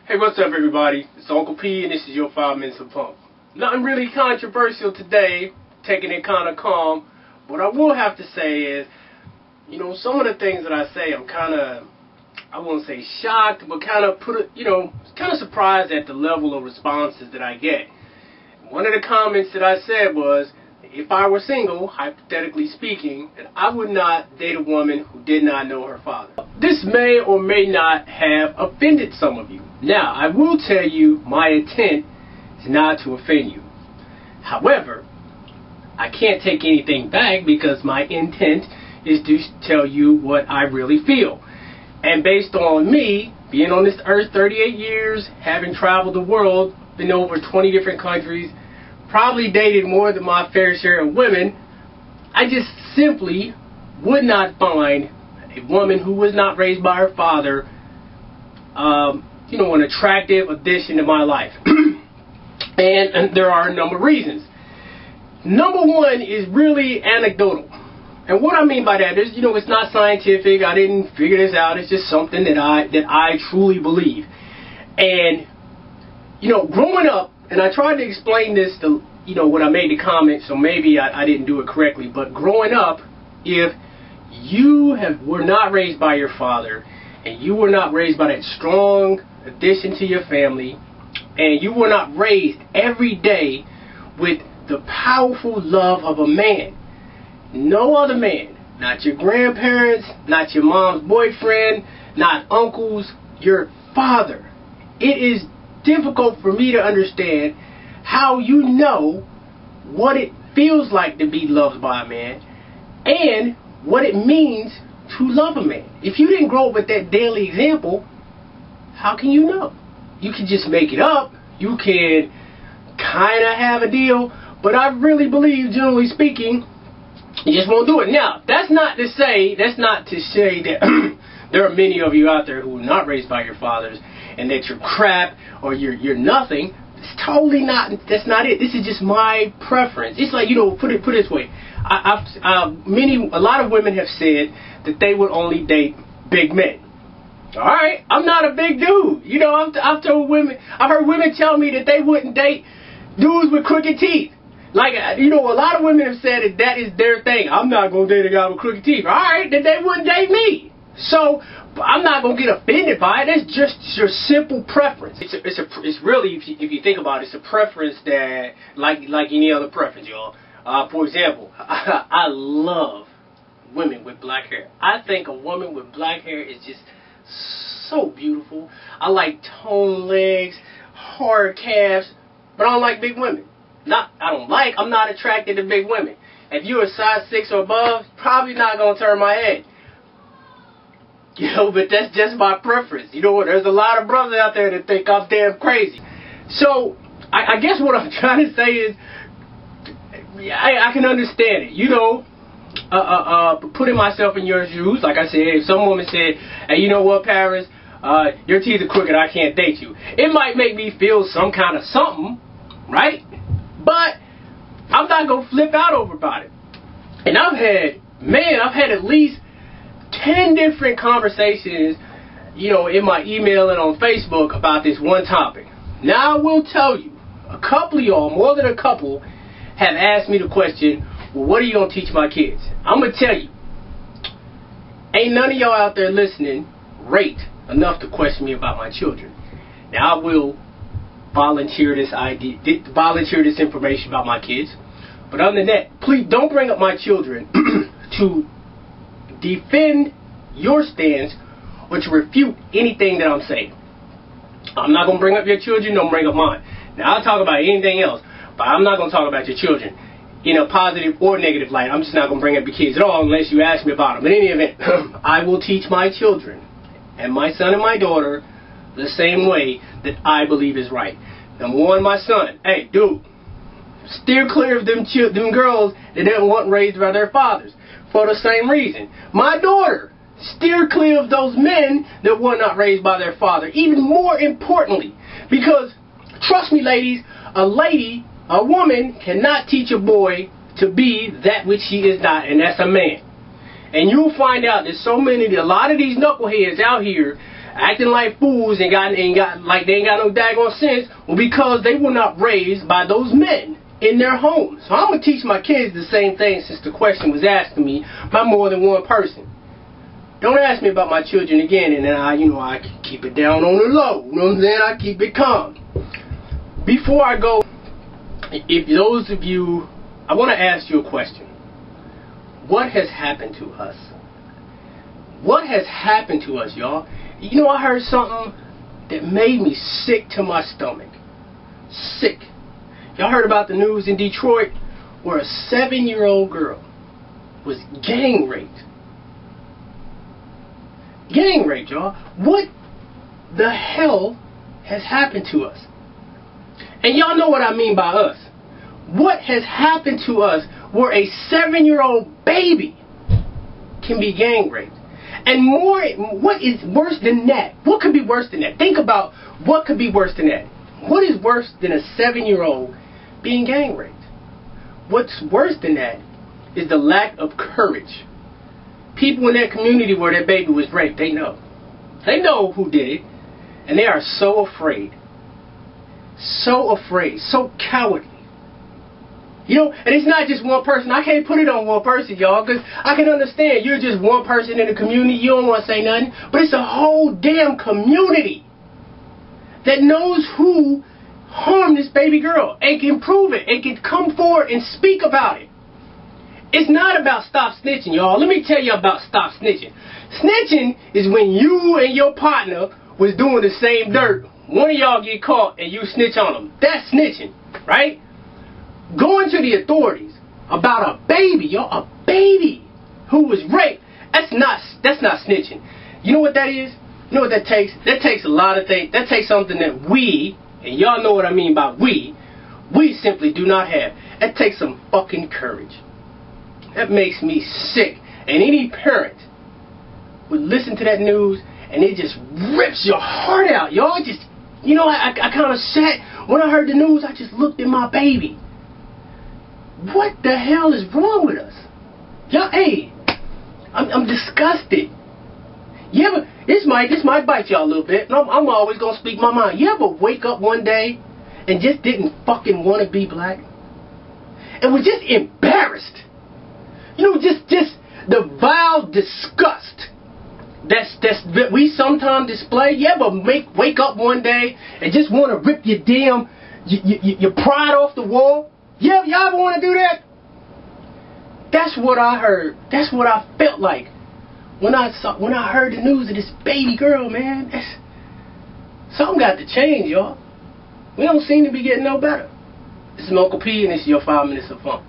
Hey, what's up, everybody? It's Uncle P, and this is your 5 minutes of pump. Nothing really controversial today, taking it kind of calm. What I will have to say is, some of the things that I say, I'm kind of, I won't say shocked, but kind of kind of surprised at the level of responses that I get. One of the comments that I said was, if I were single, hypothetically speaking, that I would not date a woman who did not know her father. This may or may not have offended some of you. Now, I will tell you my intent is not to offend you. However, I can't take anything back because my intent is to tell you what I really feel. And based on me being on this earth 38 years, having traveled the world, been over 20 different countries, probably dated more than my fair share of women, I just simply would not find a woman who was not raised by her father, an attractive addition to my life. and there are a number of reasons. Number one is really anecdotal. And what I mean by that is, it's not scientific. I didn't figure this out. It's just something that I truly believe. And, growing up, and I tried to explain this to, when I made the comment, so maybe I didn't do it correctly. But growing up, if you were not raised by your father, and you were not raised by that strong addition to your family, and you were not raised every day with the powerful love of a man, no other man, not your grandparents, not your mom's boyfriend, not uncles, your father. It is difficult for me to understand how you know what it feels like to be loved by a man and what it means to love a man. If you didn't grow up with that daily example, how can you know? You can just make it up. You can kind of have a deal, but I really believe, generally speaking, you just won't do it. Now, that's not to say that there are many of you out there who are not raised by your fathers and that you're crap or you're nothing. It's totally not. That's not it. This is just my preference. It's like, put it this way. A lot of women have said that they would only date big men. All right, I'm not a big dude. I've heard women tell me that they wouldn't date dudes with crooked teeth. Like, a lot of women have said that is their thing. I'm not going to date a guy with crooked teeth. All right, then they wouldn't date me. So, I'm not going to get offended by it. It's just your simple preference. It's really, if you think about it, it's a preference that, like any other preference, y'all. For example, I love women with black hair. I think a woman with black hair is just so beautiful. I like toned legs, hard calves, but I don't like big women. I'm not attracted to big women. If you're a size 6 or above, probably not going to turn my head. But that's just my preference. There's a lot of brothers out there that think I'm damn crazy. So, I guess what I'm trying to say is, I can understand it. Putting myself in your shoes, like I said, if some woman said, hey, you know what, Paris, your teeth are crooked, I can't date you. It might make me feel some kind of something, right? But I'm not going to flip out over about it. And I've had at least 10 different conversations, in my email and on Facebook about this one topic. Now, I will tell you, a couple of y'all, more than a couple, have asked me the question, well, what are you going to teach my kids? I'm going to tell you, ain't none of y'all out there listening rate enough to question me about my children. Now, I will volunteer this information about my kids. But other than that, please don't bring up my children to defend your stance or to refute anything that I'm saying. I'm not going to bring up your children, don't bring up mine. Now, I'll talk about anything else, but I'm not going to talk about your children in a positive or negative light. I'm just not going to bring up your kids at all unless you ask me about them. In any event, I will teach my children and my son and my daughter the same way that I believe is right. Number one, my son, hey, dude, steer clear of them girls that didn't want raised by their fathers. For the same reason. My daughter, steer clear of those men that were not raised by their father. Even more importantly, because, trust me, ladies, a woman cannot teach a boy to be that which he is not, and that's a man. And you'll find out that a lot of these knuckleheads out here acting like fools and ain't got like they ain't got no daggone sense, well, because they were not raised by those men in their homes. So I'm gonna teach my kids the same thing, since the question was asked to me by more than one person. Don't ask me about my children again, and then I keep it down on the low. You know what I'm saying? I keep it calm. Before I go, if those of you, I want to ask you a question. What has happened to us? What has happened to us, y'all? You know, I heard something that made me sick to my stomach. Sick. Y'all heard about the news in Detroit where a 7-year-old girl was gang raped. Gang raped, y'all. What the hell has happened to us? And y'all know what I mean by us. What has happened to us where a 7-year-old baby can be gang raped? And more, what is worse than that? What could be worse than that? Think about what could be worse than that. What is worse than a 7-year-old being gang raped? What's worse than that is the lack of courage. People in that community where that baby was raped, they know. They know who did it. And they are so afraid. So afraid. So cowardly. You know, and it's not just one person. I can't put it on one person, y'all, because I can understand you're just one person in the community. You don't want to say nothing. But it's a whole damn community that knows who harmed this baby girl and can prove it and can come forward and speak about it. It's not about stop snitching, y'all. Let me tell you about stop snitching. Snitching is when you and your partner was doing the same dirt. One of y'all get caught and you snitch on them. That's snitching, right? Going to the authorities about a baby, y'all, a baby who was raped. That's not snitching. You know what that is? You know what that takes? That takes a lot of things. That takes something that we, and y'all know what I mean by we simply do not have. That takes some fucking courage. That makes me sick. And any parent would listen to that news and it just rips your heart out. Y'all just, you know, I kind of sat, when I heard the news, I just looked at my baby. What the hell is wrong with us? Y'all, hey, I'm disgusted. You ever, this might bite y'all a little bit, and I'm always going to speak my mind. You ever wake up one day and just didn't fucking want to be black? And was just embarrassed? You know, just the vile disgust that we sometimes display. You ever wake up one day and just want to rip your damn your pride off the wall? Yeah, y'all ever want to do that? That's what I heard. That's what I felt like when I heard the news of this baby girl, man. Something got to change, y'all. We don't seem to be getting no better. This is Uncle P, and this is your 5 minutes of fun.